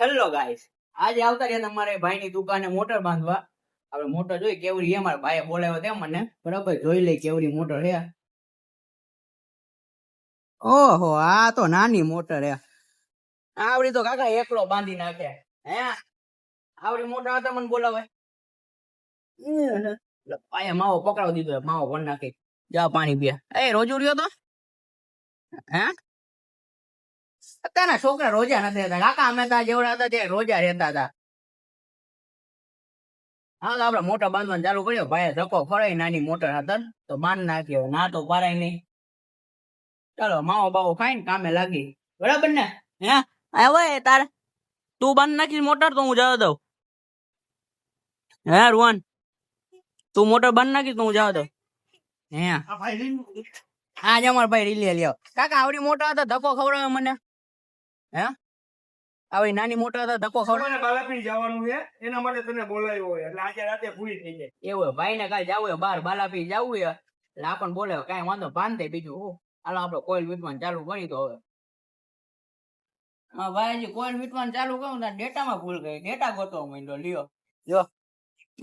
Hello guys, આજે આવતા રહ્યા તમારે ભાઈની દુકાને મોટર બાંધવા. આપણે મોટર જોઈ કેવડી હે, મારા ભાઈએ બોલાવ્યો તે મને. બરાબર, જોઈ લઈ કેવડી મોટર હે. ઓહો, આ તો નાની મોટર હે. આવડી તો કાકા એકલો બાંધી નાખે. હે આવડી મોટર હતા મને બોલાવે. ભાઈએ માવો પકડાવી દીધો, માવો ભર નાખી. જા પાણી પીએ. એ રોજુ રહ્યો તો હે અત્યારના છોકરા રોજા નથી રહેતા કાકા. અમે ત્યાં જેવડા હતા તે રોજા રહેતા હતા. હા તો આપડે મોટર બાંધવાનું ચાલુ કર્યો. ભાઈ ધક્કો ફરાય, નાની મોટર હતા તો બાંધ નાખ્યો. ના તો પારાય નહીં. ચાલો માવો બાવો ખાઈને કામે લાગી. બરાબર ને? હે હવે તારે તું બાંધ નાખીશ મોટર તો હું જવા દઉં. હે રોહન, તું મોટર બાંધ નાખીશ તો હું જવા દઉં. હે હા જ અમારા ભાઈ રીલી લ્યો. કાકા આવડી મોટર હતા ધક્કો ખવડાવે મને. હે આવી નાની મોટર હતા ધક્કો ખવડાવે. બાલાપીર જવાનું છે એના માટે તને બોલાવ્યો હોય એટલે આજે રાતે પૂરી થઈ જાય. એવું ભાઈ ને કાલે જવું બહાર બાલાપી જવું એટલે આપણને બોલે કઈ વાંધો બાંધે. બીજું હું હાલો આપડે કોઈલ વીટવાનું ચાલુ કરી તો હવે. હા ભાઈ હજી કોઈલ વીટવાનું ચાલુ કરું ને ડેટામાં ભૂલ ગઈ. ડેટા ગોતો માંડ્યો લ્યો. જો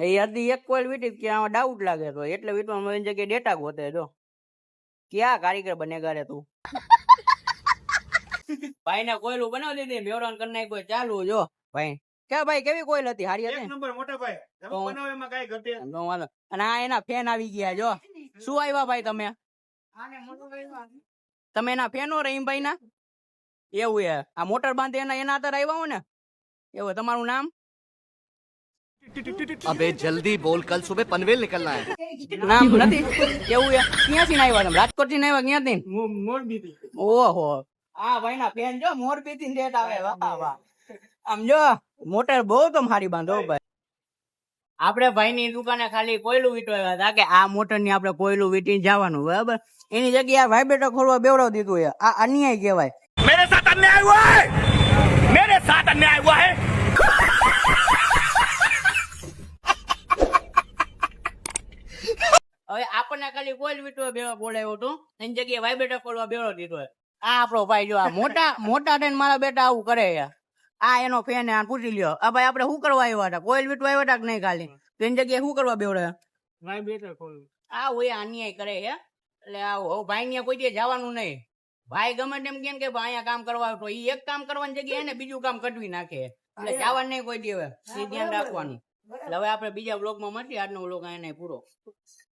એ હજી એક કોઈલ વીટી કે આમાં ડાઉટ લાગે તો એટલે વીટવામાં જગ્યાએ ડેટા ગોતે. જો ક્યાં કારીગર બનેગા રે તું. ભાઈ ને કોયલું બનાવી દીધી, બેવડાન કરી નાખ્યો ચાલુ. જો ભાઈ કે ભાઈ કેવી કોઈલ હતી? હારી હતી. એક નંબર મોટા ભાઈ તમે બનાવો એમાં કાઈ ઘટે. અને આ એના ફેન આવી ગયા. જો શું આવ્યા ભાઈ તમે? તમે એના ફેનો રહીમભાઈ ના? એવું છે. આ મોટર બાંધે એના આતર આવ્યા હો ને? એવું તમારું નામ? अबे जल्दी बोल, कल सुबह पनवेल निकलना है. નામ નથી એવું છે. ક્યાંથી આવ્યા તમે? રાજકોટ થી આવ્યા? ક્યાંથી? મોરબી થી. ઓહો, આ ભાઈ ના ફેન જો મોરબી થી ડેટ આવે. વાહ વાહ. આમ જો મોટર બહુ તો મારી બાંધો ભાઈ. આપડે ભાઈ ની દુકાને ખાલી કોયલું વીટવા હતા કે આ મોટર ની આપડે કોયલું વીટી જવાનું. બરાબર, એની જગ્યાએ વાઇબ્રેટર ખોલવા બેવડાવી દીધું છે. આ અન્યાય કહેવાય. मेरे साथ अन्याय हुआ है, मेरे साथ अन्याय हुआ है. હવે આપણને ખાલી કોઈલ વીટવા બેવા બોલાવ્યો હતો, એની જગ્યાએ વાઇબ્રેટર ખોલવા બેવડાવી દીધો. આ આપણો ભાઈ જો આ મોટા થઈને મારા બેટા આવું કરે છે. આ એનો ફેન આ પૂછી લ્યો. આ ભાઈ આપણે શું કરવા આવ્યા હતા? કોઈલ વીટવા આવ્યા હતા કે નહીં? ખાલી તો એની જગ્યાએ શું કરવા બેવડે? વાઇબ્રેટર ખોલું. આ હોય અન્યાય કરે છે. એટલે આવું ભાઈ ને કોઈ દે જવાનું નહીં. ભાઈ ગમે તેમ કેમ કે અહીંયા કામ કરવા તો ઈ એક કામ કરવાની જગ્યાએ એને બીજું કામ કઢવી નાખે. એટલે જવાનું નહીં કોઈ દે. હવે એ ધ્યાન રાખવાનું. એટલે હવે આપણે બીજા બ્લોગમાં મળીએ. આજનો બ્લોગ અહીંયા પૂરો.